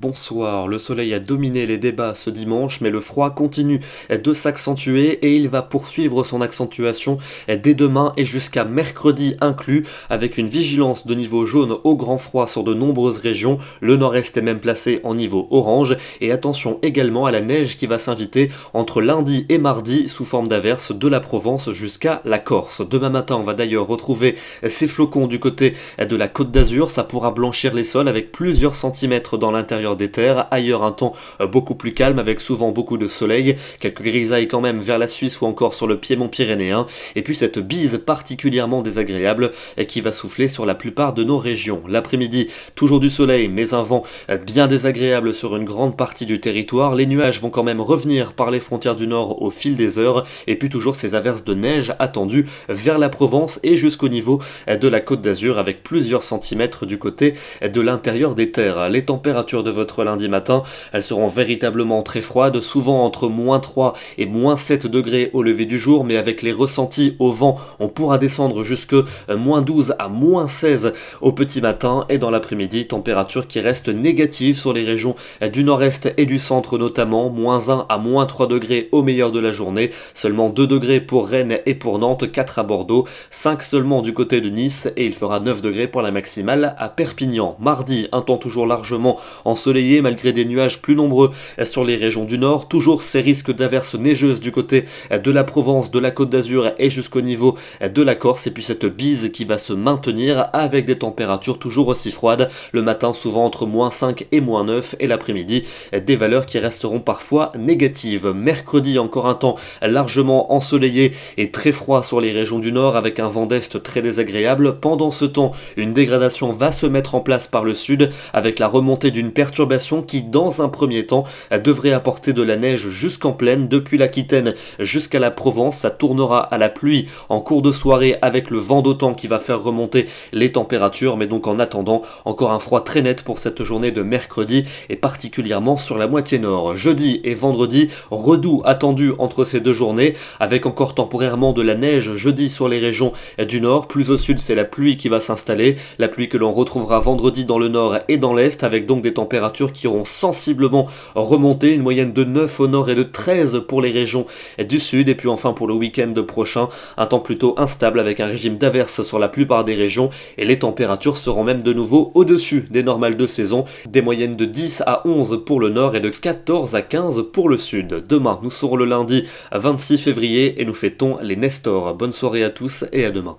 bonsoir. Le soleil a dominé les débats ce dimanche, mais le froid continue de s'accentuer et il va poursuivre son accentuation dès demain et jusqu'à mercredi inclus, avec une vigilance de niveau jaune au grand froid sur de nombreuses régions. Le nord-est est même placé en niveau orange et attention également à la neige qui va s'inviter entre lundi et mardi sous forme d'averses de la Provence jusqu'à la Corse. Demain matin, on va d'ailleurs retrouver ces flocons du côté de la Côte d'Azur. Ça pourra blanchir les sols avec plusieurs centimètres dans l'intérieur des terres. Ailleurs, un temps beaucoup plus calme avec souvent beaucoup de soleil. Quelques grisailles quand même vers la Suisse ou encore sur le piémont pyrénéen. Et puis cette bise particulièrement désagréable qui va souffler sur la plupart de nos régions. L'après-midi, toujours du soleil, mais un vent bien désagréable sur une grande partie du territoire. Les nuages vont quand même revenir par les frontières du nord au fil des heures. Et puis toujours ces averses de neige attendues vers la Provence et jusqu'au niveau de la Côte d'Azur avec plusieurs centimètres du côté de l'intérieur des terres. Les températures de votre lundi matin, elles seront véritablement très froides, souvent entre moins 3 et moins 7 degrés au lever du jour, mais avec les ressentis au vent, on pourra descendre jusque moins 12 à moins 16 au petit matin et dans l'après-midi, température qui reste négative sur les régions du nord-est et du centre notamment, moins 1 à moins 3 degrés au meilleur de la journée, seulement 2 degrés pour Rennes et pour Nantes, 4 à Bordeaux, 5 seulement du côté de Nice et il fera 9 degrés pour la maximale à Perpignan. Mardi, un temps toujours largement ensoleillé malgré des nuages plus nombreux sur les régions du nord, toujours ces risques d'averses neigeuses du côté de la Provence, de la Côte d'Azur et jusqu'au niveau de la Corse et puis cette bise qui va se maintenir avec des températures toujours aussi froides, le matin souvent entre moins 5 et moins 9 et l'après-midi des valeurs qui resteront parfois négatives. Mercredi, encore un temps largement ensoleillé et très froid sur les régions du nord avec un vent d'est très désagréable. Pendant ce temps, une dégradation va se mettre en place par le sud avec la remontée d'une perturbation qui dans un premier temps devrait apporter de la neige jusqu'en plaine depuis l'Aquitaine jusqu'à la Provence. Ça tournera à la pluie en cours de soirée avec le vent d'automne qui va faire remonter les températures, mais donc en attendant encore un froid très net pour cette journée de mercredi et particulièrement sur la moitié nord. Jeudi et vendredi, redoux attendu entre ces deux journées avec encore temporairement de la neige jeudi sur les régions du nord. Plus au sud, c'est la pluie qui va s'installer, la pluie que l'on retrouvera vendredi dans le nord et dans l'est avec donc des températures qui auront sensiblement remonté, une moyenne de 9 au nord et de 13 pour les régions du sud. Et puis enfin pour le week-end prochain, un temps plutôt instable avec un régime d'averses sur la plupart des régions et les températures seront même de nouveau au-dessus des normales de saison, des moyennes de 10 à 11 pour le nord et de 14 à 15 pour le sud. Demain, nous serons le lundi 26 février et nous fêtons les Nestors. Bonne soirée à tous et à demain.